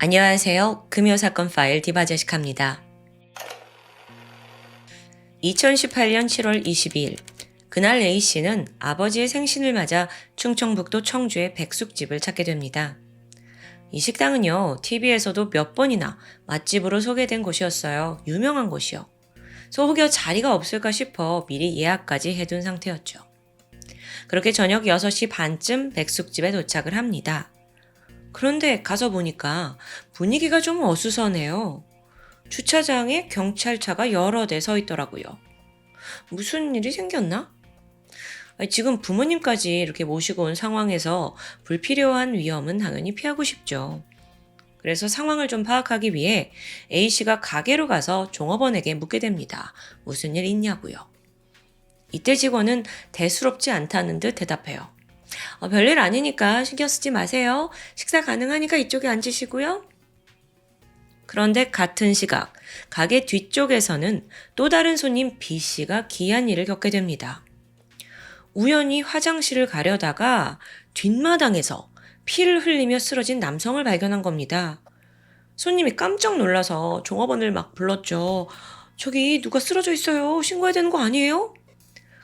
안녕하세요. 금요사건 파일 디바제시카입니다. 2018년 7월 22일, 그날 A씨는 아버지의 생신을 맞아 충청북도 청주의 백숙집을 찾게 됩니다. 이 식당은요, TV에서도 몇 번이나 맛집으로 소개된 곳이었어요. 유명한 곳이요. 그래서 혹여 자리가 없을까 싶어 미리 예약까지 해둔 상태였죠. 그렇게 저녁 6시 반쯤 백숙집에 도착을 합니다. 그런데 가서 보니까 분위기가 좀 어수선해요. 주차장에 경찰차가 여러 대 서 있더라고요. 무슨 일이 생겼나? 지금 부모님까지 이렇게 모시고 온 상황에서 불필요한 위험은 당연히 피하고 싶죠. 그래서 상황을 좀 파악하기 위해 A씨가 가게로 가서 종업원에게 묻게 됩니다. 무슨 일 있냐고요. 이때 직원은 대수롭지 않다는 듯 대답해요. 별일 아니니까 신경 쓰지 마세요. 식사 가능하니까 이쪽에 앉으시고요. 그런데 같은 시각, 가게 뒤쪽에서는 또 다른 손님 B씨가 기이한 일을 겪게 됩니다. 우연히 화장실을 가려다가 뒷마당에서 피를 흘리며 쓰러진 남성을 발견한 겁니다. 손님이 깜짝 놀라서 종업원을 막 불렀죠. 저기 누가 쓰러져 있어요. 신고해야 되는 거 아니에요?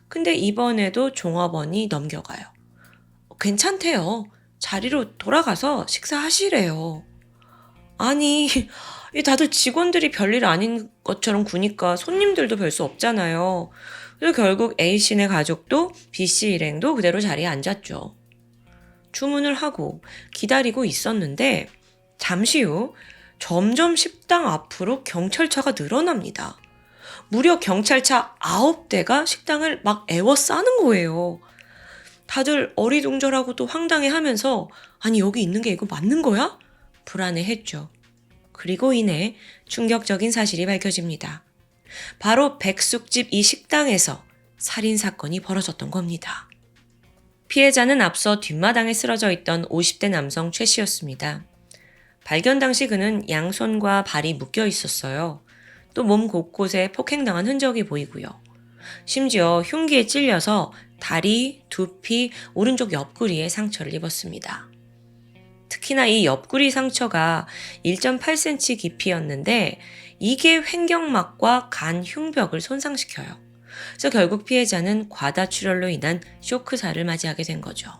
근데 이번에도 종업원이 넘겨가요. 괜찮대요. 자리로 돌아가서 식사하시래요. 아니, 다들 직원들이 별일 아닌 것처럼 구니까 손님들도 별 수 없잖아요. 그래서 결국 A씨네 가족도 B씨 일행도 그대로 자리에 앉았죠. 주문을 하고 기다리고 있었는데 잠시 후 점점 식당 앞으로 경찰차가 늘어납니다. 무려 경찰차 9대가 식당을 막 에워싸는 거예요. 다들 어리둥절하고 또 황당해하면서 아니 여기 있는 게 이거 맞는 거야? 불안해했죠. 그리고 이내 충격적인 사실이 밝혀집니다. 바로 백숙집 이 식당에서 살인사건이 벌어졌던 겁니다. 피해자는 앞서 뒷마당에 쓰러져 있던 50대 남성 최 씨였습니다. 발견 당시 그는 양손과 발이 묶여 있었어요. 또 몸 곳곳에 폭행당한 흔적이 보이고요. 심지어 흉기에 찔려서 다리, 두피, 오른쪽 옆구리에 상처를 입었습니다. 특히나 이 옆구리 상처가 1.8cm 깊이였는데 이게 횡격막과 간 흉벽을 손상시켜요. 그래서 결국 피해자는 과다출혈로 인한 쇼크사를 맞이하게 된 거죠.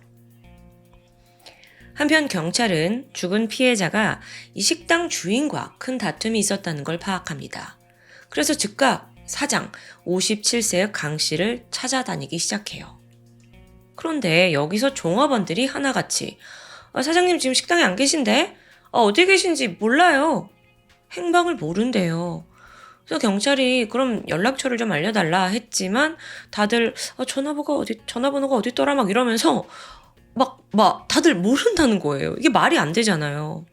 한편 경찰은 죽은 피해자가 이 식당 주인과 큰 다툼이 있었다는 걸 파악합니다. 그래서 즉각 사장 57세의 강 씨를 찾아다니기 시작해요. 그런데 여기서 종업원들이 하나같이 사장님 지금 식당에 안 계신데? 어디 계신지 몰라요. 행방을 모른대요. 그래서 경찰이 그럼 연락처를 좀 알려달라 했지만 다들 전화번호가 어디 있더라 막 이러면서 막 다들 모른다는 거예요. 이게 말이 안 되잖아요.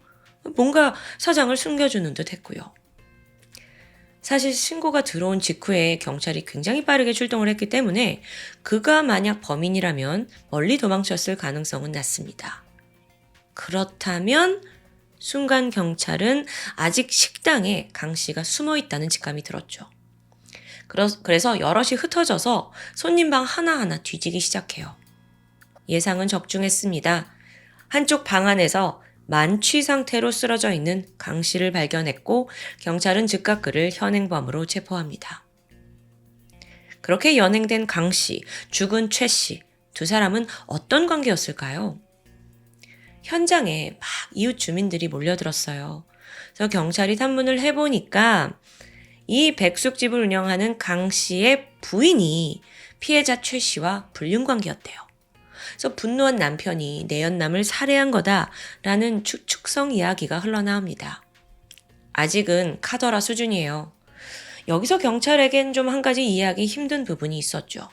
뭔가 사장을 숨겨주는 듯 했고요. 사실 신고가 들어온 직후에 경찰이 굉장히 빠르게 출동을 했기 때문에 그가 만약 범인이라면 멀리 도망쳤을 가능성은 낮습니다. 그렇다면 순간 경찰은 아직 식당에 강 씨가 숨어 있다는 직감이 들었죠. 그래서 여럿이 흩어져서 손님방 하나하나 뒤지기 시작해요. 예상은 적중했습니다. 한쪽 방 안에서 만취 상태로 쓰러져 있는 강 씨를 발견했고 경찰은 즉각 그를 현행범으로 체포합니다. 그렇게 연행된 강 씨, 죽은 최 씨, 두 사람은 어떤 관계였을까요? 현장에 막 이웃 주민들이 몰려들었어요. 그래서 경찰이 탐문을 해보니까 이 백숙집을 운영하는 강 씨의 부인이 피해자 최 씨와 불륜관계였대요. 그래서 분노한 남편이 내연남을 살해한 거다라는 추측성 이야기가 흘러나옵니다. 아직은 카더라 수준이에요. 여기서 경찰에겐 좀 한 가지 이해하기 힘든 부분이 있었죠.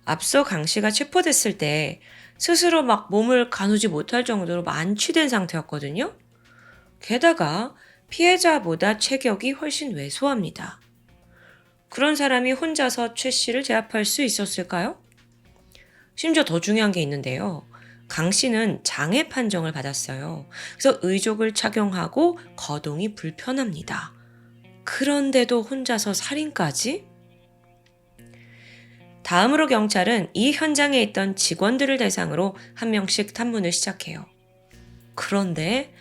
앞서 강 씨가 체포됐을 때 스스로 막 몸을 가누지 못할 정도로 만취된 상태였거든요. 게다가 피해자보다 체격이 훨씬 왜소합니다. 그런 사람이 혼자서 최 씨를 제압할 수 있었을까요? 심지어 더 중요한 게 있는데요. 강 씨는 장애 판정을 받았어요. 그래서 의족을 착용하고 거동이 불편합니다. 그런데도 혼자서 살인까지? 다음으로 경찰은 이 현장에 있던 직원들을 대상으로 한 명씩 탐문을 시작해요. 그런데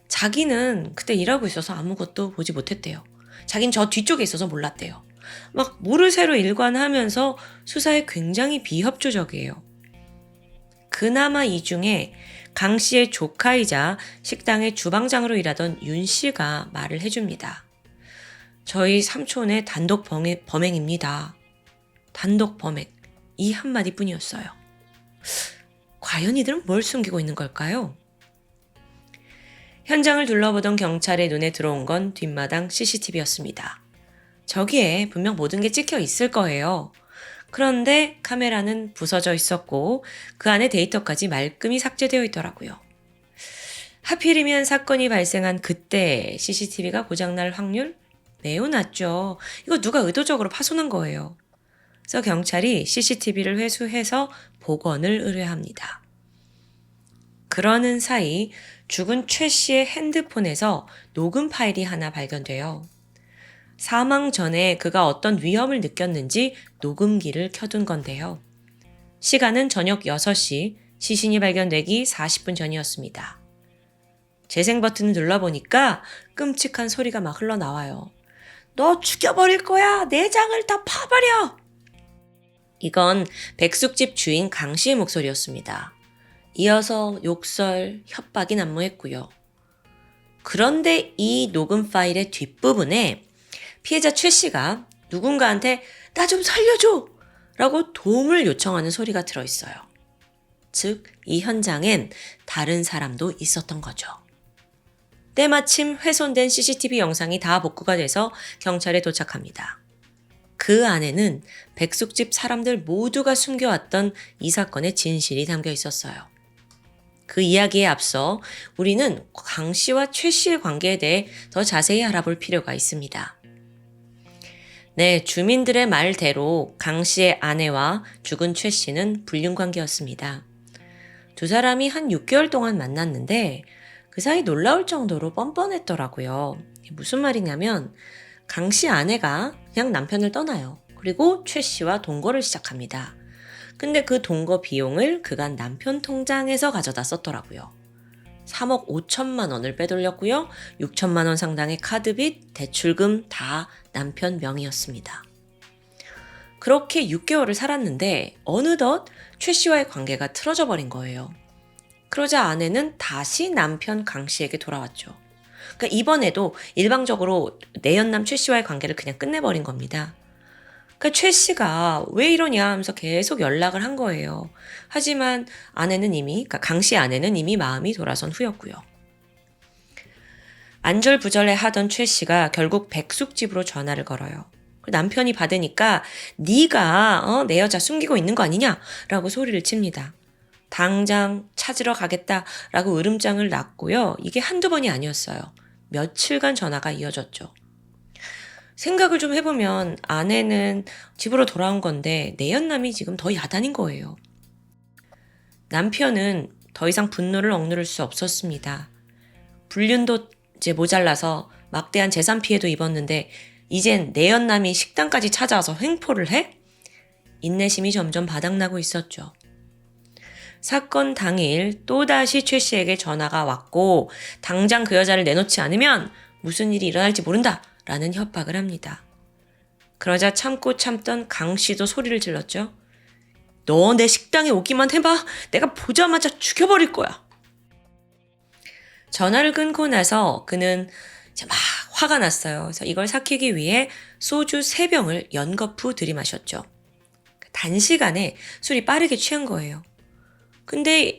자기는 그때 일하고 있어서 아무것도 보지 못했대요. 자긴 저 뒤쪽에 있어서 몰랐대요. 막 모르쇠로 일관하면서 수사에 굉장히 비협조적이에요. 그나마 이 중에 강 씨의 조카이자 식당의 주방장으로 일하던 윤 씨가 말을 해줍니다. 저희 삼촌의 단독 범행입니다. 단독 범행. 이 한마디뿐이었어요. 과연 이들은 뭘 숨기고 있는 걸까요? 현장을 둘러보던 경찰의 눈에 들어온 건 뒷마당 CCTV였습니다. 저기에 분명 모든 게 찍혀 있을 거예요. 그런데 카메라는 부서져 있었고 그 안에 데이터까지 말끔히 삭제되어 있더라고요. 하필이면 사건이 발생한 그때 CCTV가 고장날 확률 매우 낮죠. 이거 누가 의도적으로 파손한 거예요. 그래서 경찰이 CCTV를 회수해서 복원을 의뢰합니다. 그러는 사이 죽은 최 씨의 핸드폰에서 녹음 파일이 하나 발견돼요. 사망 전에 그가 어떤 위험을 느꼈는지 녹음기를 켜둔 건데요. 시간은 저녁 6시, 시신이 발견되기 40분 전이었습니다. 재생 버튼을 눌러보니까 끔찍한 소리가 막 흘러나와요. 너 죽여버릴 거야! 내장을 다 파버려! 이건 백숙집 주인 강 씨의 목소리였습니다. 이어서 욕설, 협박이 난무했고요. 그런데 이 녹음 파일의 뒷부분에 피해자 최 씨가 누군가한테 나 좀 살려줘! 라고 도움을 요청하는 소리가 들어있어요. 즉, 이 현장엔 다른 사람도 있었던 거죠. 때마침 훼손된 CCTV 영상이 다 복구가 돼서 경찰에 도착합니다. 그 안에는 백숙집 사람들 모두가 숨겨왔던 이 사건의 진실이 담겨 있었어요. 그 이야기에 앞서 우리는 강 씨와 최 씨의 관계에 대해 더 자세히 알아볼 필요가 있습니다. 네, 주민들의 말대로 강 씨의 아내와 죽은 최 씨는 불륜관계였습니다. 두 사람이 한 6개월 동안 만났는데 그 사이 놀라울 정도로 뻔뻔했더라고요. 무슨 말이냐면 강 씨 아내가 그냥 남편을 떠나요. 그리고 최 씨와 동거를 시작합니다. 근데 그 동거 비용을 그간 남편 통장에서 가져다 썼더라고요. 3억 5천만 원을 빼돌렸고요. 6천만 원 상당의 카드빚, 대출금 다 남편 명의였습니다. 그렇게 6개월을 살았는데 어느덧 최 씨와의 관계가 틀어져 버린 거예요. 그러자 아내는 다시 남편 강 씨에게 돌아왔죠. 그러니까 이번에도 일방적으로 내연남 최 씨와의 관계를 그냥 끝내버린 겁니다. 그러니까 최 씨가 왜 이러냐 하면서 계속 연락을 한 거예요. 하지만 그러니까 강 씨 아내는 이미 마음이 돌아선 후였고요. 안절부절해 하던 최 씨가 결국 백숙집으로 전화를 걸어요. 남편이 받으니까 네가 내 여자 숨기고 있는 거 아니냐라고 소리를 칩니다. 당장 찾으러 가겠다라고 으름장을 놨고요. 이게 한두 번이 아니었어요. 며칠간 전화가 이어졌죠. 생각을 좀 해보면 아내는 집으로 돌아온 건데 내연남이 지금 더 야단인 거예요. 남편은 더 이상 분노를 억누를 수 없었습니다. 불륜도 이제 모자라서 막대한 재산 피해도 입었는데 이젠 내연남이 식당까지 찾아와서 횡포를 해? 인내심이 점점 바닥나고 있었죠. 사건 당일 또다시 최 씨에게 전화가 왔고 당장 그 여자를 내놓지 않으면 무슨 일이 일어날지 모른다 라는 협박을 합니다. 그러자 참고 참던 강 씨도 소리를 질렀죠. 너 내 식당에 오기만 해봐. 내가 보자마자 죽여버릴 거야. 전화를 끊고 나서 그는 막 화가 났어요. 그래서 이걸 삭히기 위해 소주 3병을 연거푸 들이마셨죠. 단시간에 술이 빠르게 취한 거예요. 근데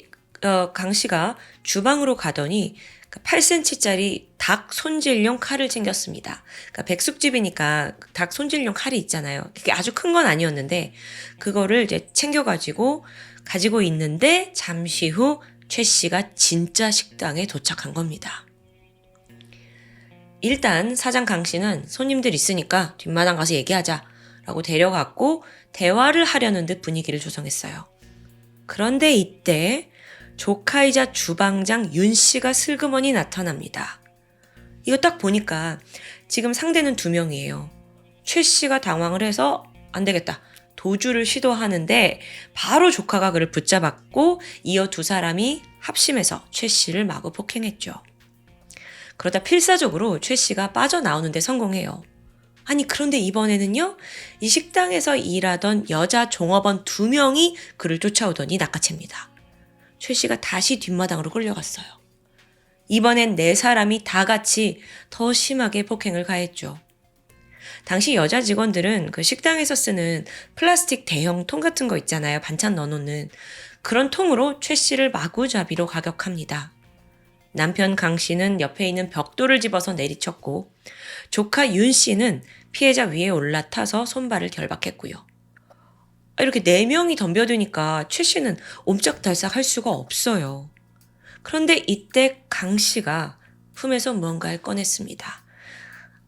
강 씨가 주방으로 가더니 8cm짜리 닭 손질용 칼을 챙겼습니다. 그러니까 백숙집이니까 닭 손질용 칼이 있잖아요. 그게 아주 큰 건 아니었는데 그거를 이제 챙겨가지고 가지고 있는데 잠시 후 최 씨가 진짜 식당에 도착한 겁니다. 일단 사장 강 씨는 손님들 있으니까 뒷마당 가서 얘기하자라고 데려갔고 대화를 하려는 듯 분위기를 조성했어요. 그런데 이때 조카이자 주방장 윤 씨가 슬그머니 나타납니다. 이거 딱 보니까 지금 상대는 2명이에요. 최 씨가 당황을 해서 안 되겠다. 도주를 시도하는데 바로 조카가 그를 붙잡았고 이어 2 사람이 합심해서 최 씨를 마구 폭행했죠. 그러다 필사적으로 최 씨가 빠져나오는데 성공해요. 아니 그런데 이번에는요. 이 식당에서 일하던 여자 종업원 2명이 그를 쫓아오더니 낚아챕니다. 최 씨가 다시 뒷마당으로 끌려갔어요. 이번엔 4사람이 다 같이 더 심하게 폭행을 가했죠. 당시 여자 직원들은 그 식당에서 쓰는 플라스틱 대형 통 같은 거 있잖아요. 반찬 넣어놓는. 그런 통으로 최 씨를 마구잡이로 가격합니다. 남편 강 씨는 옆에 있는 벽돌을 집어서 내리쳤고 조카 윤 씨는 피해자 위에 올라타서 손발을 결박했고요. 이렇게 4명이 덤벼드니까 최 씨는 옴짝달싹 할 수가 없어요. 그런데 이때 강 씨가 품에서 무언가를 꺼냈습니다.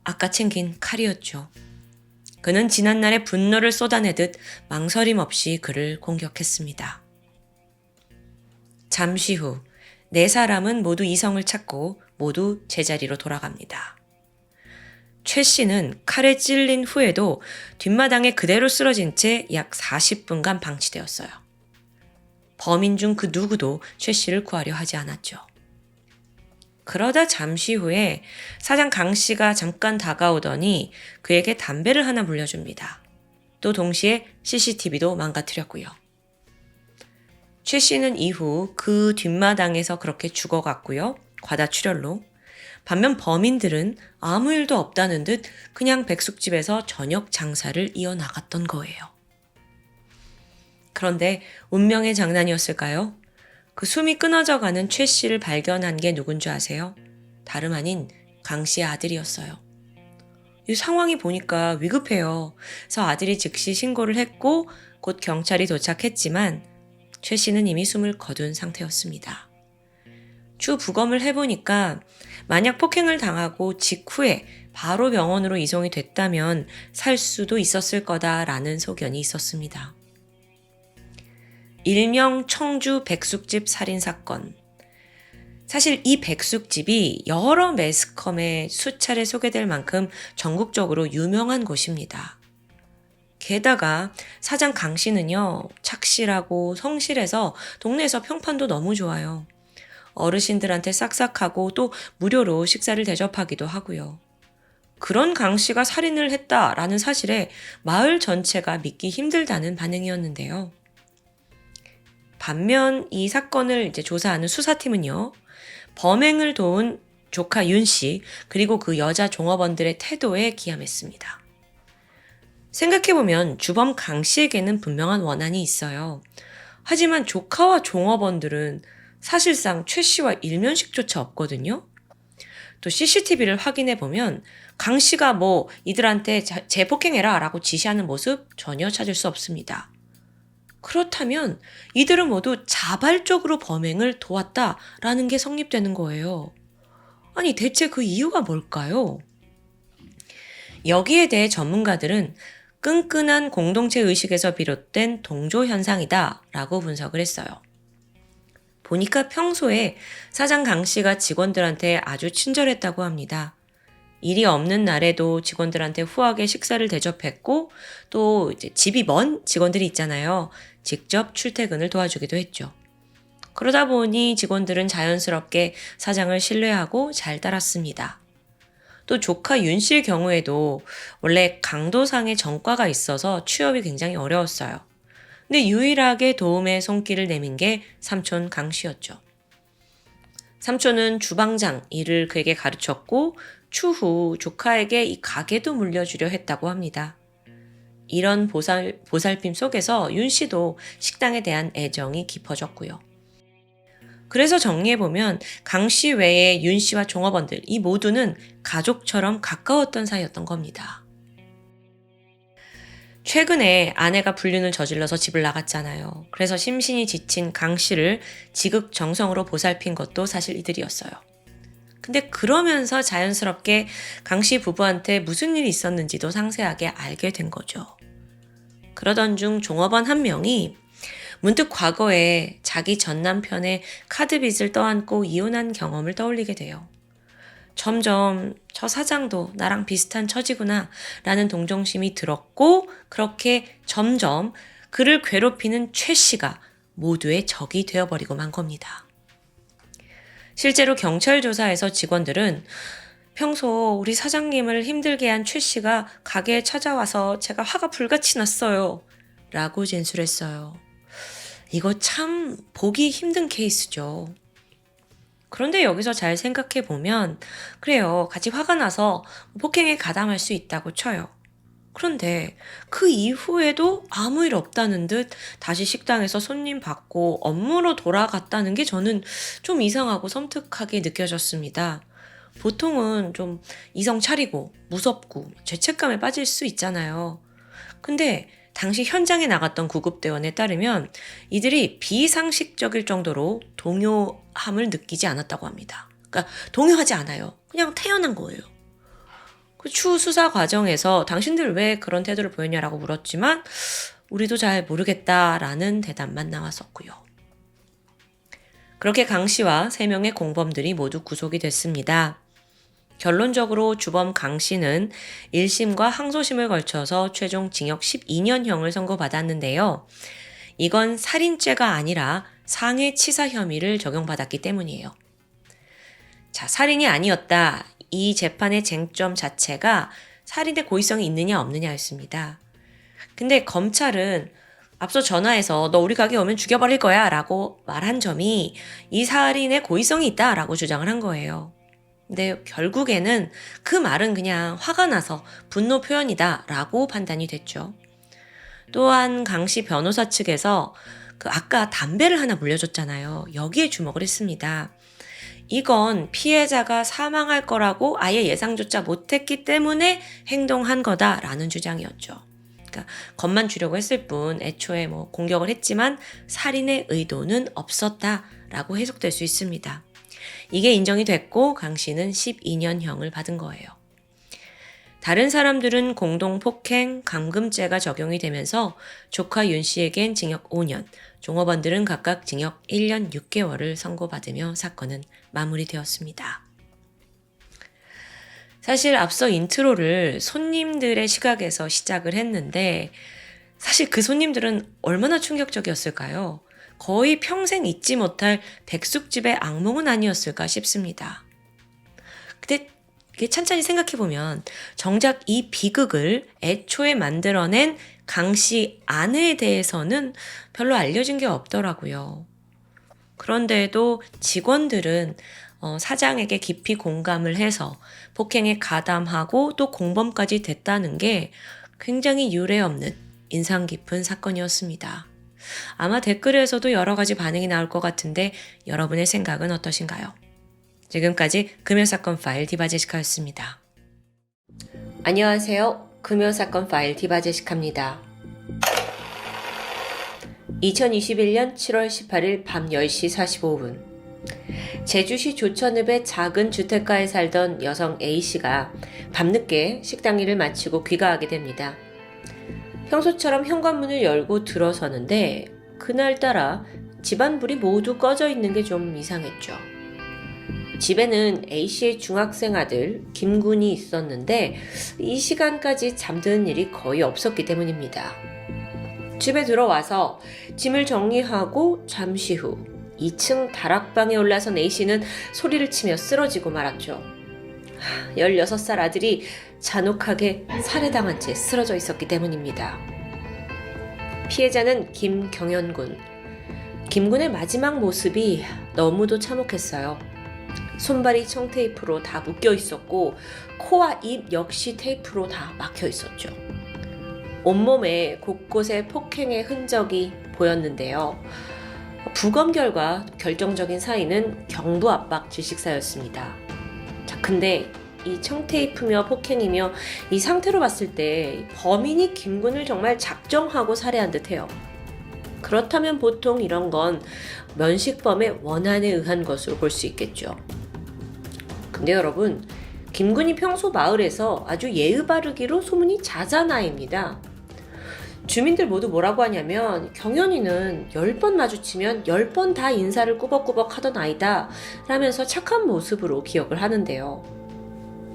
아까 챙긴 칼이었죠. 그는 지난날의 분노를 쏟아내듯 망설임 없이 그를 공격했습니다. 잠시 후 4사람은 모두 이성을 찾고 모두 제자리로 돌아갑니다. 최 씨는 칼에 찔린 후에도 뒷마당에 그대로 쓰러진 채 약 40분간 방치되었어요. 범인 중 그 누구도 최 씨를 구하려 하지 않았죠. 그러다 잠시 후에 사장 강 씨가 잠깐 다가오더니 그에게 담배를 하나 물려줍니다. 또 동시에 CCTV도 망가뜨렸고요. 최 씨는 이후 그 뒷마당에서 그렇게 죽어갔고요. 과다출혈로. 반면 범인들은 아무 일도 없다는 듯 그냥 백숙집에서 저녁 장사를 이어나갔던 거예요. 그런데 운명의 장난이었을까요? 그 숨이 끊어져가는 최 씨를 발견한 게 누군 줄 아세요? 다름 아닌 강 씨의 아들이었어요. 이 상황이 보니까 위급해요. 그래서 아들이 즉시 신고를 했고 곧 경찰이 도착했지만 최 씨는 이미 숨을 거둔 상태였습니다. 추 부검을 해보니까 만약 폭행을 당하고 직후에 바로 병원으로 이송이 됐다면 살 수도 있었을 거다라는 소견이 있었습니다. 일명 청주 백숙집 살인사건. 사실 이 백숙집이 여러 매스컴에 수차례 소개될 만큼 전국적으로 유명한 곳입니다. 게다가 사장 강 씨는요, 착실하고 성실해서 동네에서 평판도 너무 좋아요. 어르신들한테 싹싹하고 또 무료로 식사를 대접하기도 하고요. 그런 강 씨가 살인을 했다라는 사실에 마을 전체가 믿기 힘들다는 반응이었는데요. 반면 이 사건을 이제 조사하는 수사팀은요, 범행을 도운 조카 윤 씨, 그리고 그 여자 종업원들의 태도에 기함했습니다. 생각해보면 주범 강 씨에게는 분명한 원한이 있어요. 하지만 조카와 종업원들은 사실상 최 씨와 일면식조차 없거든요. 또 CCTV를 확인해보면 강 씨가 이들한테 재폭행해라 라고 지시하는 모습 전혀 찾을 수 없습니다. 그렇다면 이들은 모두 자발적으로 범행을 도왔다라는 게 성립되는 거예요. 아니 대체 그 이유가 뭘까요? 여기에 대해 전문가들은 끈끈한 공동체 의식에서 비롯된 동조 현상이다 라고 분석을 했어요. 보니까 평소에 사장 강 씨가 직원들한테 아주 친절했다고 합니다. 일이 없는 날에도 직원들한테 후하게 식사를 대접했고 또 이제 집이 먼 직원들이 있잖아요. 직접 출퇴근을 도와주기도 했죠. 그러다 보니 직원들은 자연스럽게 사장을 신뢰하고 잘 따랐습니다. 또 조카 윤 씨의 경우에도 원래 강도상의 전과가 있어서 취업이 굉장히 어려웠어요. 근데 유일하게 도움의 손길을 내민 게 삼촌 강 씨였죠. 삼촌은 주방장 일을 그에게 가르쳤고 추후 조카에게 이 가게도 물려주려 했다고 합니다. 이런 보살핌 속에서 윤 씨도 식당에 대한 애정이 깊어졌고요. 그래서 정리해보면 강 씨 외에 윤 씨와 종업원들 이 모두는 가족처럼 가까웠던 사이였던 겁니다. 최근에 아내가 불륜을 저질러서 집을 나갔잖아요. 그래서 심신이 지친 강 씨를 지극정성으로 보살핀 것도 사실 이들이었어요. 근데 그러면서 자연스럽게 강 씨 부부한테 무슨 일이 있었는지도 상세하게 알게 된 거죠. 그러던 중 종업원 한 명이 문득 과거에 자기 전 남편의 카드빚을 떠안고 이혼한 경험을 떠올리게 돼요. 점점 저 사장도 나랑 비슷한 처지구나 라는 동정심이 들었고 그렇게 점점 그를 괴롭히는 최 씨가 모두의 적이 되어버리고 만 겁니다. 실제로 경찰 조사에서 직원들은 평소 우리 사장님을 힘들게 한 최 씨가 가게에 찾아와서 제가 화가 불같이 났어요. 라고 진술했어요. 이거 참 보기 힘든 케이스죠. 그런데 여기서 잘 생각해 보면 그래요. 같이 화가 나서 폭행에 가담할 수 있다고 쳐요. 그런데 그 이후에도 아무 일 없다는 듯 다시 식당에서 손님 받고 업무로 돌아갔다는 게 저는 좀 이상하고 섬뜩하게 느껴졌습니다. 보통은 좀 이성 차리고 무섭고 죄책감에 빠질 수 있잖아요. 근데 당시 현장에 나갔던 구급대원에 따르면 이들이 비상식적일 정도로 동요함을 느끼지 않았다고 합니다. 그러니까 동요하지 않아요. 그냥 태어난 거예요. 그 추후 수사 과정에서 당신들 왜 그런 태도를 보였냐라고 물었지만 우리도 잘 모르겠다라는 대답만 나왔었고요. 그렇게 강 씨와 3명의 공범들이 모두 구속이 됐습니다. 결론적으로 주범 강 씨는 1심과 항소심을 걸쳐서 최종 징역 12년형을 선고받았는데요. 이건 살인죄가 아니라 상해치사 혐의를 적용받았기 때문이에요. 자, 살인이 아니었다. 이 재판의 쟁점 자체가 살인의 고의성이 있느냐 없느냐였습니다. 근데 검찰은 앞서 전화해서 너 우리 가게 오면 죽여버릴 거야 라고 말한 점이 이 살인의 고의성이 있다 라고 주장을 한 거예요. 근데 결국에는 그 말은 그냥 화가 나서 분노 표현이다 라고 판단이 됐죠. 또한 강 씨 변호사 측에서 아까 담배를 하나 물려줬잖아요. 여기에 주목을 했습니다. 이건 피해자가 사망할 거라고 아예 예상조차 못했기 때문에 행동한 거다라는 주장이었죠. 그러니까 겁만 주려고 했을 뿐 애초에 공격을 했지만 살인의 의도는 없었다라고 해석될 수 있습니다. 이게 인정이 됐고 강 씨는 12년형을 받은 거예요. 다른 사람들은 공동폭행, 감금죄가 적용이 되면서 조카 윤 씨에겐 징역 5년, 종업원들은 각각 징역 1년 6개월을 선고받으며 사건은 마무리되었습니다. 사실 앞서 인트로를 손님들의 시각에서 시작을 했는데 사실 그 손님들은 얼마나 충격적이었을까요? 거의 평생 잊지 못할 백숙집의 악몽은 아니었을까 싶습니다. 근데 찬찬히 생각해보면 정작 이 비극을 애초에 만들어낸 강 씨 아내에 대해서는 별로 알려진 게 없더라고요. 그런데도 직원들은 사장에게 깊이 공감을 해서 폭행에 가담하고 또 공범까지 됐다는 게 굉장히 유례없는 인상 깊은 사건이었습니다. 아마 댓글에서도 여러 가지 반응이 나올 것 같은데 여러분의 생각은 어떠신가요? 지금까지 금요사건 파일 디바제시카였습니다. 안녕하세요. 금요사건 파일 디바제시카입니다. 2021년 7월 18일 밤 10시 45분 제주시 조천읍의 작은 주택가에 살던 여성 A씨가 밤늦게 식당 일을 마치고 귀가하게 됩니다. 평소처럼 현관문을 열고 들어서는데 그날따라 집안불이 모두 꺼져 있는 게 좀 이상했죠. 집에는 A씨의 중학생 아들 김군이 있었는데 이 시간까지 잠드는 일이 거의 없었기 때문입니다. 집에 들어와서 짐을 정리하고 잠시 후 2층 다락방에 올라선 A씨는 소리를 치며 쓰러지고 말았죠. 16살 아들이 잔혹하게 살해당한 채 쓰러져 있었기 때문입니다. 피해자는 김경현군. 김군의 마지막 모습이 너무도 참혹했어요. 손발이 청테이프로 다 묶여 있었고 코와 입 역시 테이프로 다 막혀 있었죠. 온몸에 곳곳에 폭행의 흔적이 보였는데요. 부검 결과 결정적인 사인은 경부 압박 질식사였습니다. 자, 근데 이 청테이프며 폭행이며 이 상태로 봤을 때 범인이 김군을 정말 작정하고 살해한 듯해요. 그렇다면 보통 이런 건 면식범의 원한에 의한 것으로 볼 수 있겠죠. 근데 여러분, 김군이 평소 마을에서 아주 예의 바르기로 소문이 자자나입니다. 주민들 모두 뭐라고 하냐면 경현이는 10번 마주치면 10번 다 인사를 꾸벅꾸벅 하던 아이다 라면서 착한 모습으로 기억을 하는데요.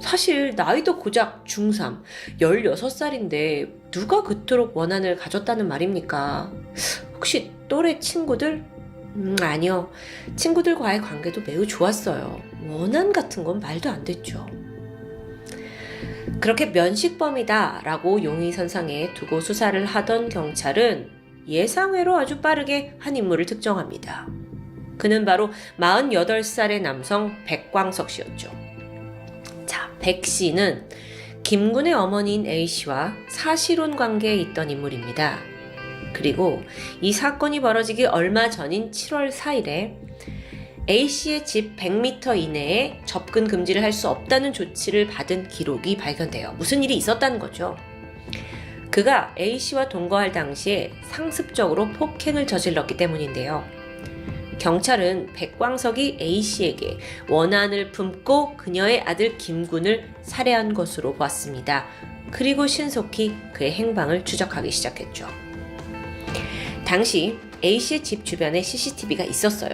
사실 나이도 고작 중3, 16살인데 누가 그토록 원한을 가졌다는 말입니까? 혹시 또래 친구들? 아니요. 친구들과의 관계도 매우 좋았어요. 원한 같은 건 말도 안 됐죠. 그렇게 면식범이다라고 용의선상에 두고 수사를 하던 경찰은 예상외로 아주 빠르게 한 인물을 특정합니다. 그는 바로 48살의 남성 백광석 씨였죠. 자, 백 씨는 김군의 어머니인 A 씨와 사실혼 관계에 있던 인물입니다. 그리고 이 사건이 벌어지기 얼마 전인 7월 4일에 A 씨의 집 100m 이내에 접근 금지를 할 수 없다는 조치를 받은 기록이 발견돼요. 무슨 일이 있었다는 거죠. 그가 A 씨와 동거할 당시에 상습적으로 폭행을 저질렀기 때문인데요. 경찰은 백광석이 A 씨에게 원한을 품고 그녀의 아들 김군을 살해한 것으로 보았습니다. 그리고 신속히 그의 행방을 추적하기 시작했죠. 당시 A 씨의 집 주변에 CCTV가 있었어요.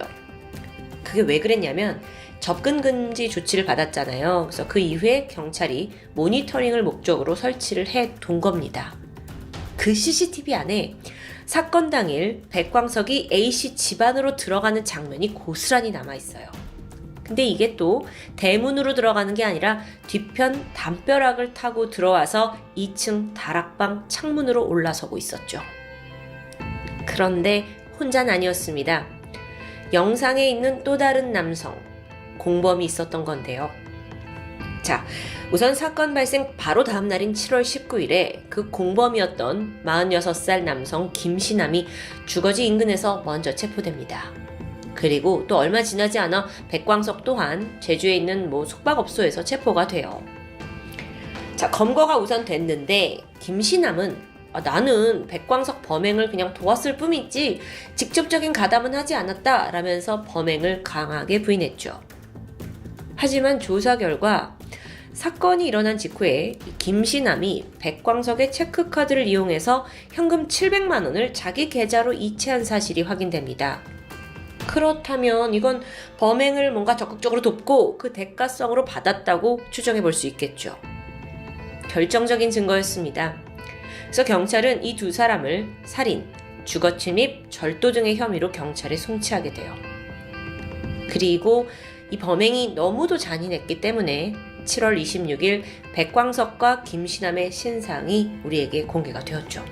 그게 왜 그랬냐면 접근 금지 조치를 받았잖아요. 그래서 그 이후에 경찰이 모니터링을 목적으로 설치를 해둔 겁니다. 그 CCTV 안에 사건 당일 백광석이 A씨 집 안으로 들어가는 장면이 고스란히 남아있어요. 근데 이게 또 대문으로 들어가는 게 아니라 뒤편 담벼락을 타고 들어와서 2층 다락방 창문으로 올라서고 있었죠. 그런데 혼자는 아니었습니다. 영상에 있는 또 다른 남성, 공범이 있었던 건데요. 자, 우선 사건 발생 바로 다음 날인 7월 19일에 그 공범이었던 46살 남성 김신남이 주거지 인근에서 먼저 체포됩니다. 그리고 또 얼마 지나지 않아 백광석 또한 제주에 있는 숙박업소에서 체포가 돼요. 자, 검거가 우선 됐는데 김신남은 나는 백광석 범행을 그냥 도왔을 뿐이지 직접적인 가담은 하지 않았다 라면서 범행을 강하게 부인했죠. 하지만 조사 결과 사건이 일어난 직후에 김신남이 백광석의 체크카드를 이용해서 현금 700만 원을 자기 계좌로 이체한 사실이 확인됩니다. 그렇다면 이건 범행을 뭔가 적극적으로 돕고 그 대가성으로 받았다고 추정해 볼 수 있겠죠. 결정적인 증거였습니다. 그래서 경찰은 이 두 사람을 살인, 주거침입, 절도 등의 혐의로 경찰에 송치하게 돼요. 그리고 이 범행이 너무도 잔인했기 때문에 7월 26일 백광석과 김신남의 신상이 우리에게 공개가 되었죠.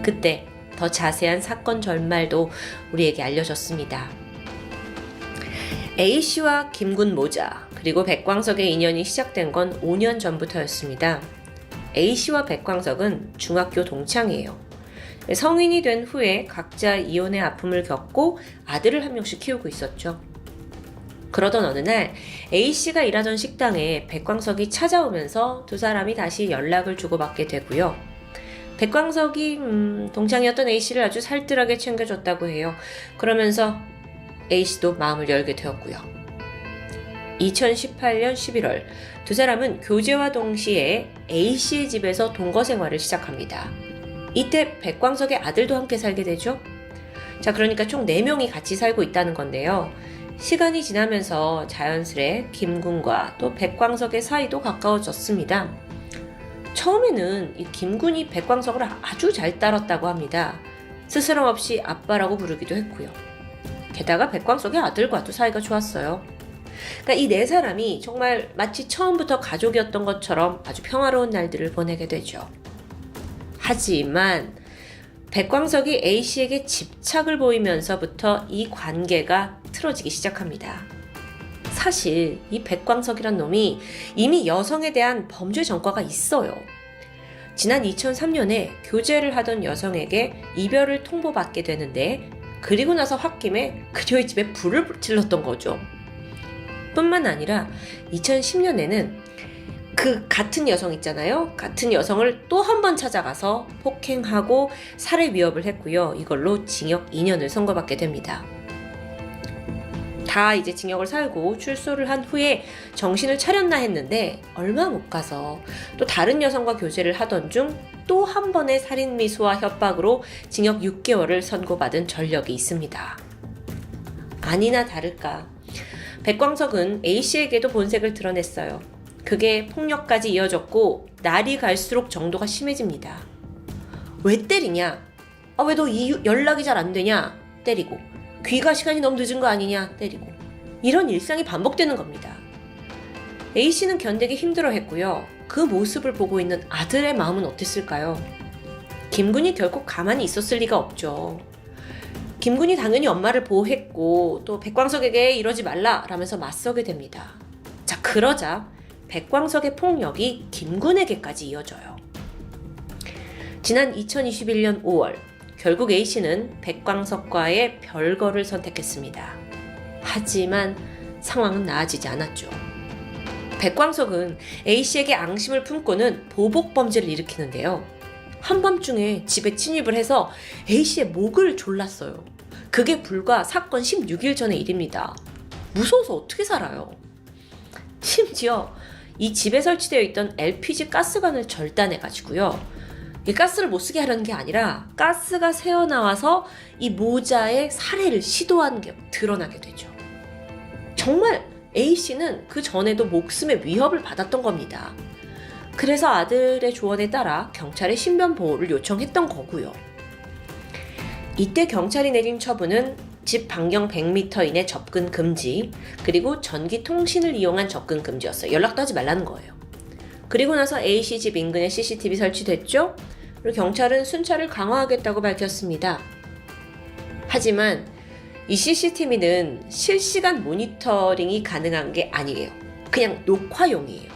그때 더 자세한 사건 전말도 우리에게 알려졌습니다. A씨와 김군 모자 그리고 백광석의 인연이 시작된 건 5년 전부터였습니다. A씨와 백광석은 중학교 동창이에요. 성인이 된 후에 각자 이혼의 아픔을 겪고 아들을 한 명씩 키우고 있었죠. 그러던 어느 날 A씨가 일하던 식당에 백광석이 찾아오면서 두 사람이 다시 연락을 주고받게 되고요. 백광석이 동창이었던 A씨를 아주 살뜰하게 챙겨줬다고 해요. 그러면서 A씨도 마음을 열게 되었고요. 2018년 11월 두 사람은 교제와 동시에 A씨의 집에서 동거 생활을 시작합니다. 이때 백광석의 아들도 함께 살게 되죠. 자, 그러니까 총 4명이 같이 살고 있다는 건데요. 시간이 지나면서 자연스레 김군과 또 백광석의 사이도 가까워졌습니다. 처음에는 이 김군이 백광석을 아주 잘 따랐다고 합니다. 스스럼 없이 아빠라고 부르기도 했고요. 게다가 백광석의 아들과도 사이가 좋았어요. 그러니까 이 4사람이 정말 마치 처음부터 가족이었던 것처럼 아주 평화로운 날들을 보내게 되죠. 하지만 백광석이 A씨에게 집착을 보이면서부터 이 관계가 틀어지기 시작합니다. 사실 이 백광석이란 놈이 이미 여성에 대한 범죄 전과가 있어요. 지난 2003년에 교제를 하던 여성에게 이별을 통보받게 되는데 그리고 나서 홧김에 그녀의 집에 불을 질렀던 거죠. 뿐만 아니라 2010년에는 그 같은 여성 있잖아요. 같은 여성을 또 한 번 찾아가서 폭행하고 살해 위협을 했고요. 이걸로 징역 2년을 선고받게 됩니다. 다 이제 징역을 살고 출소를 한 후에 정신을 차렸나 했는데 얼마 못 가서 또 다른 여성과 교제를 하던 중 또 한 번의 살인 미수와 협박으로 징역 6개월을 선고받은 전력이 있습니다. 아니나 다를까 백광석은 A씨에게도 본색을 드러냈어요. 그게 폭력까지 이어졌고 날이 갈수록 정도가 심해집니다. 왜 때리냐? 왜 너 연락이 잘 안 되냐? 때리고. 귀가 시간이 너무 늦은 거 아니냐 때리고 이런 일상이 반복되는 겁니다. A씨는 견디기 힘들어했고요. 그 모습을 보고 있는 아들의 마음은 어땠을까요? 김군이 결코 가만히 있었을 리가 없죠. 김군이 당연히 엄마를 보호했고 또 백광석에게 이러지 말라 라면서 맞서게 됩니다. 자, 그러자 백광석의 폭력이 김군에게까지 이어져요. 지난 2021년 5월 결국 A씨는 백광석과의 별거를 선택했습니다. 하지만 상황은 나아지지 않았죠. 백광석은 A씨에게 앙심을 품고는 보복 범죄를 일으키는데요. 한밤중에 집에 침입을 해서 A씨의 목을 졸랐어요. 그게 불과 사건 16일 전의 일입니다. 무서워서 어떻게 살아요? 심지어 이 집에 설치되어 있던 LPG 가스관을 절단해가지고요. 이 가스를 못 쓰게 하려는 게 아니라 가스가 새어나와서 이 모자에 살해를 시도한 게 드러나게 되죠. 정말 A씨는 그 전에도 목숨의 위협을 받았던 겁니다. 그래서 아들의 조언에 따라 경찰에 신변 보호를 요청했던 거고요. 이때 경찰이 내린 처분은 집 반경 100m 이내 접근 금지, 그리고 전기 통신을 이용한 접근 금지였어요. 연락도 하지 말라는 거예요. 그리고 나서 A씨 집 인근에 CCTV 설치됐죠? 그리고 경찰은 순찰을 강화하겠다고 밝혔습니다. 하지만 이 CCTV는 실시간 모니터링이 가능한 게 아니에요. 그냥 녹화용이에요.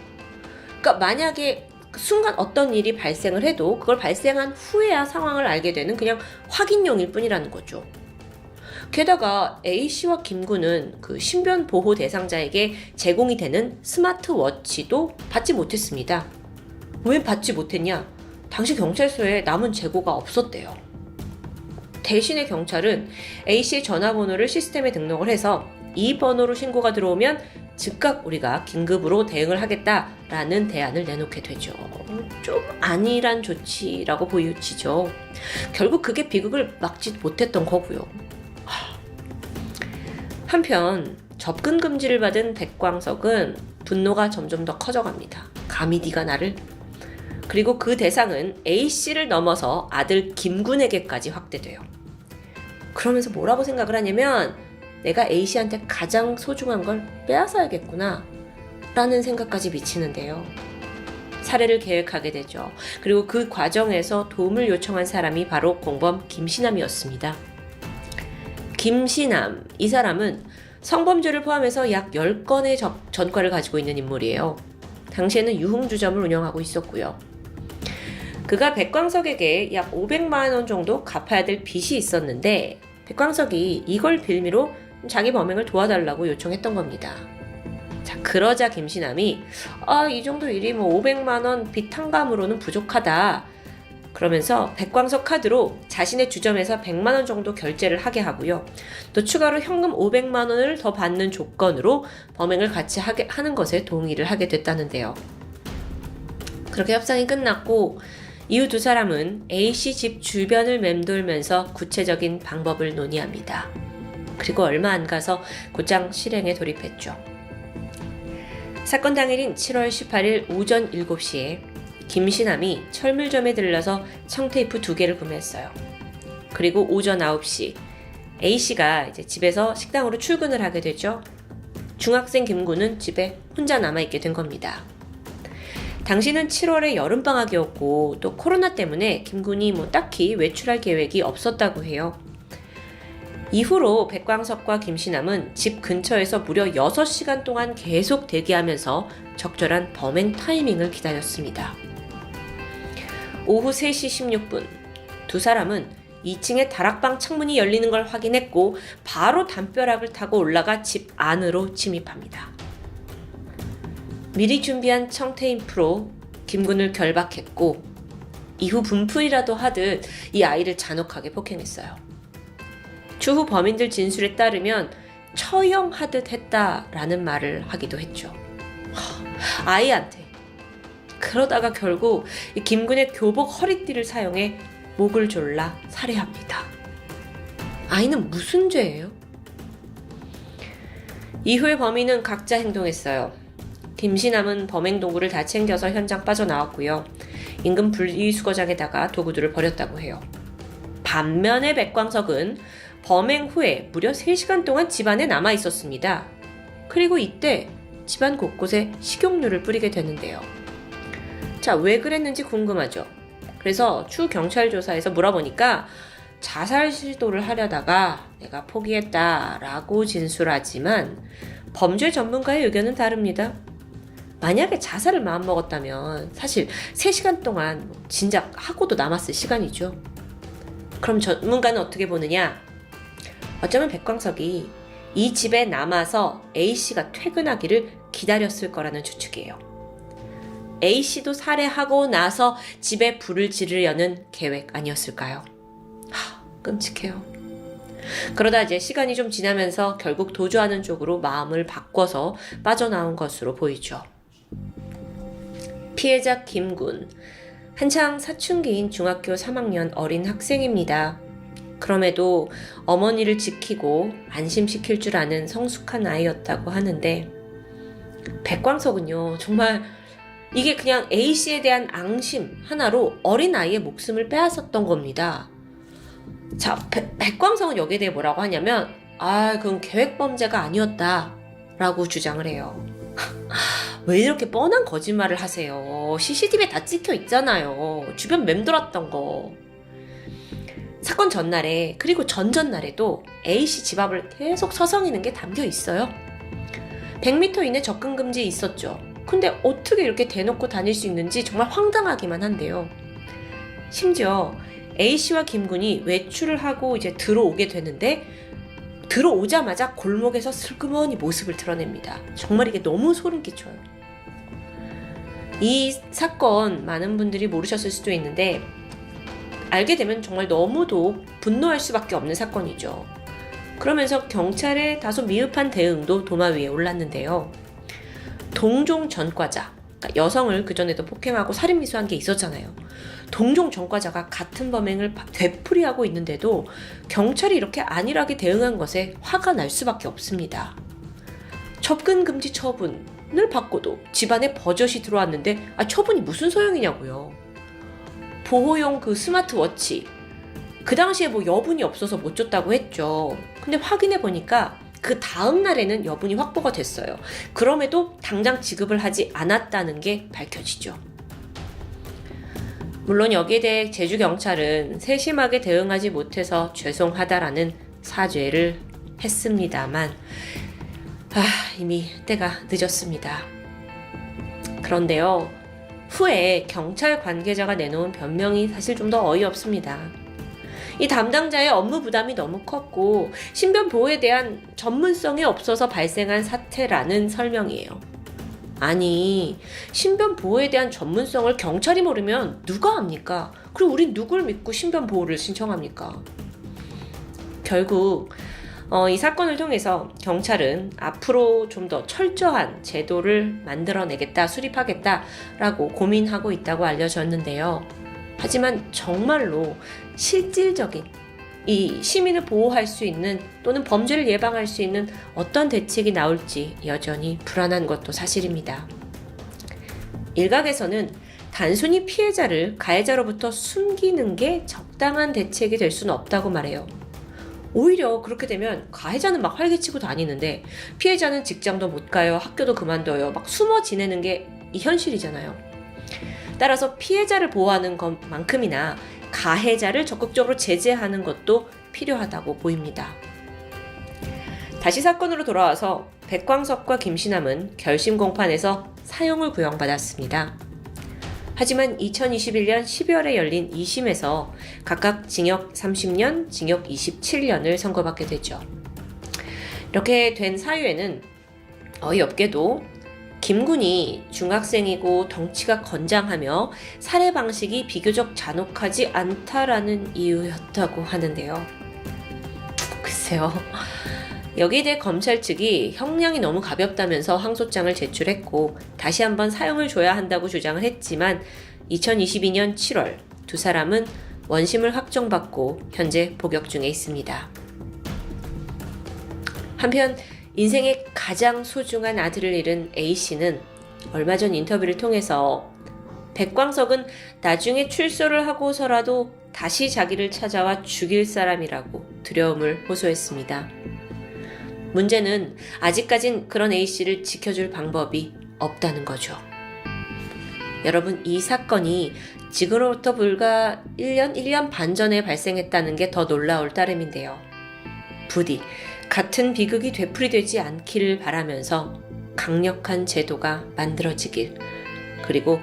그러니까 만약에 그 순간 어떤 일이 발생을 해도 그걸 발생한 후에야 상황을 알게 되는 그냥 확인용일 뿐이라는 거죠. 게다가 A씨와 김군은 그 신변 보호 대상자에게 제공이 되는 스마트워치도 받지 못했습니다. 왜 받지 못했냐? 당시 경찰서에 남은 재고가 없었대요. 대신에 경찰은 A씨의 전화번호를 시스템에 등록을 해서 이 번호로 신고가 들어오면 즉각 우리가 긴급으로 대응을 하겠다라는 대안을 내놓게 되죠. 좀 안일한 조치라고 보여지죠. 결국 그게 비극을 막지 못했던 거고요. 한편 접근 금지를 받은 백광석은 분노가 점점 더 커져갑니다. 감히 네가 나를? 그리고 그 대상은 A씨를 넘어서 아들 김군에게까지 확대돼요. 그러면서 뭐라고 생각을 하냐면 내가 A씨한테 가장 소중한 걸 빼앗아야겠구나 라는 생각까지 미치는데요. 살해를 계획하게 되죠. 그리고 그 과정에서 도움을 요청한 사람이 바로 공범 김신남이었습니다. 김신남, 이 사람은 성범죄를 포함해서 약 10건의 전과를 가지고 있는 인물이에요. 당시에는 유흥주점을 운영하고 있었고요. 그가 백광석에게 약 500만 원 정도 갚아야 될 빚이 있었는데 백광석이 이걸 빌미로 자기 범행을 도와달라고 요청했던 겁니다. 자, 그러자 김신남이 이 정도 일이 500만 원 빚 탕감으로는 부족하다. 그러면서 백광석 카드로 자신의 주점에서 100만 원 정도 결제를 하게 하고요. 또 추가로 현금 500만 원을 더 받는 조건으로 범행을 같이 하는 것에 동의를 하게 됐다는데요. 그렇게 협상이 끝났고 이후 두 사람은 A씨 집 주변을 맴돌면서 구체적인 방법을 논의합니다. 그리고 얼마 안 가서 곧장 실행에 돌입했죠. 사건 당일인 7월 18일 오전 7시에 김신남이 철물점에 들러서 청테이프 2개를 구매했어요. 그리고 오전 9시 A씨가 이제 집에서 식당으로 출근을 하게 되죠. 중학생 김군은 집에 혼자 남아있게 된 겁니다. 당시는 7월의 여름방학이었고 또 코로나 때문에 김군이 딱히 외출할 계획이 없었다고 해요. 이후로 백광석과 김신남은 집 근처에서 무려 6시간 동안 계속 대기하면서 적절한 범행 타이밍을 기다렸습니다. 오후 3시 16분 두 사람은 2층의 다락방 창문이 열리는 걸 확인했고 바로 담벼락을 타고 올라가 집 안으로 침입합니다. 미리 준비한 청테이프로 김군을 결박했고 이후 분풀이라도 하듯 이 아이를 잔혹하게 폭행했어요. 추후 범인들 진술에 따르면 처형하듯 했다라는 말을 하기도 했죠. 아이한테. 그러다가 결국 김군의 교복 허리띠를 사용해 목을 졸라 살해합니다. 아이는 무슨 죄예요? 이후에 범인은 각자 행동했어요. 김신남은 범행 도구를 다 챙겨서 현장 빠져나왔고요. 인근 분리수거장에다가 도구들을 버렸다고 해요. 반면에 백광석은 범행 후에 무려 3시간 동안 집안에 남아 있었습니다. 그리고 이때 집안 곳곳에 식용유를 뿌리게 되는데요. 자, 왜 그랬는지 궁금하죠? 그래서 추 경찰 조사에서 물어보니까 자살 시도를 하려다가 내가 포기했다라고 진술하지만 범죄 전문가의 의견은 다릅니다. 만약에 자살을 마음먹었다면 사실 3시간 동안 진작 하고도 남았을 시간이죠. 그럼 전문가는 어떻게 보느냐? 어쩌면 백광석이 이 집에 남아서 A씨가 퇴근하기를 기다렸을 거라는 추측이에요. A씨도 살해하고 나서 집에 불을 지르려는 계획 아니었을까요? 끔찍해요. 그러다 이제 시간이 좀 지나면서 결국 도주하는 쪽으로 마음을 바꿔서 빠져나온 것으로 보이죠. 피해자 김군, 한창 사춘기인 중학교 3학년 어린 학생입니다. 그럼에도 어머니를 지키고 안심시킬 줄 아는 성숙한 아이였다고 하는데 백광석은요, 정말 이게 그냥 A씨에 대한 앙심 하나로 어린 아이의 목숨을 빼앗았던 겁니다. 자, 백광석은 여기에 대해 뭐라고 하냐면 그건 계획범죄가 아니었다 라고 주장을 해요. 왜 이렇게 뻔한 거짓말을 하세요? CCTV에 다 찍혀 있잖아요. 주변 맴돌았던 거. 사건 전날에 그리고 전전날에도 A씨 집 앞을 계속 서성이는 게 담겨 있어요. 100m 이내 접근 금지 있었죠. 근데 어떻게 이렇게 대놓고 다닐 수 있는지 정말 황당하기만 한데요. 심지어 A씨와 김군이 외출을 하고 이제 들어오게 되는데 들어오자마자 골목에서 슬그머니 모습을 드러냅니다. 정말 이게 너무 소름 끼쳐요. 이 사건 많은 분들이 모르셨을 수도 있는데 알게 되면 정말 너무도 분노할 수밖에 없는 사건이죠. 그러면서 경찰의 다소 미흡한 대응도 도마 위에 올랐는데요. 동종 전과자, 그러니까 여성을 그전에도 폭행하고 살인미수한 게 있었잖아요. 동종 전과자가 같은 범행을 되풀이하고 있는데도 경찰이 이렇게 안일하게 대응한 것에 화가 날 수밖에 없습니다. 접근 금지 처분을 받고도 집안에 버젓이 들어왔는데 처분이 무슨 소용이냐고요. 보호용 그 스마트워치, 그 당시에 뭐 여분이 없어서 못 줬다고 했죠. 근데 확인해 보니까 그 다음 날에는 여분이 확보가 됐어요. 그럼에도 당장 지급을 하지 않았다는 게 밝혀지죠. 물론 여기에 대해 제주경찰은 세심하게 대응하지 못해서 죄송하다라는 사죄를 했습니다만 이미 때가 늦었습니다. 그런데요, 후에 경찰 관계자가 내놓은 변명이 사실 좀 더 어이없습니다. 이 담당자의 업무 부담이 너무 컸고 신변 보호에 대한 전문성이 없어서 발생한 사태라는 설명이에요. 아니, 신변 보호에 대한 전문성을 경찰이 모르면 누가 압니까? 그리고 우린 누굴 믿고 신변 보호를 신청합니까? 결국 이 사건을 통해서 경찰은 앞으로 좀 더 철저한 제도를 만들어내겠다, 수립하겠다라고 고민하고 있다고 알려졌는데요. 하지만 정말로 실질적인 이 시민을 보호할 수 있는 또는 범죄를 예방할 수 있는 어떤 대책이 나올지 여전히 불안한 것도 사실입니다. 일각에서는 단순히 피해자를 가해자로부터 숨기는 게 적당한 대책이 될 수는 없다고 말해요. 오히려 그렇게 되면 가해자는 막 활개치고 다니는데 피해자는 직장도 못 가요, 학교도 그만둬요, 막 숨어 지내는 게 이 현실이잖아요. 따라서 피해자를 보호하는 것만큼이나 가해자를 적극적으로 제재하는 것도 필요하다고 보입니다. 다시 사건으로 돌아와서 백광석과 김신남은 결심 공판에서 사형을 구형받았습니다. 하지만 2021년 12월에 열린 2심에서 각각 징역 30년, 징역 27년을 선고받게 되죠. 이렇게 된 사유에는 어이없게도 김군이 중학생이고 덩치가 건장하며 살해 방식이 비교적 잔혹하지 않다라는 이유였다고 하는데요. 글쎄요. 여기에 대해 검찰 측이 형량이 너무 가볍다면서 항소장을 제출했고 다시 한번 사형을 줘야 한다고 주장을 했지만 2022년 7월 두 사람은 원심을 확정받고 현재 복역 중에 있습니다. 한편 인생의 가장 소중한 아들을 잃은 A씨는 얼마 전 인터뷰를 통해서 백광석은 나중에 출소를 하고서라도 다시 자기를 찾아와 죽일 사람이라고 두려움을 호소했습니다. 문제는 아직까진 그런 A씨를 지켜줄 방법이 없다는 거죠. 여러분, 이 사건이 지금으로부터 불과 1년 반 전에 발생했다는 게 더 놀라울 따름인데요. 부디 같은 비극이 되풀이되지 않기를 바라면서 강력한 제도가 만들어지길, 그리고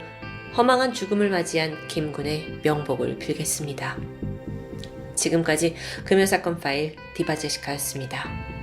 허망한 죽음을 맞이한 김군의 명복을 빌겠습니다. 지금까지 금요사건 파일 디바제시카였습니다.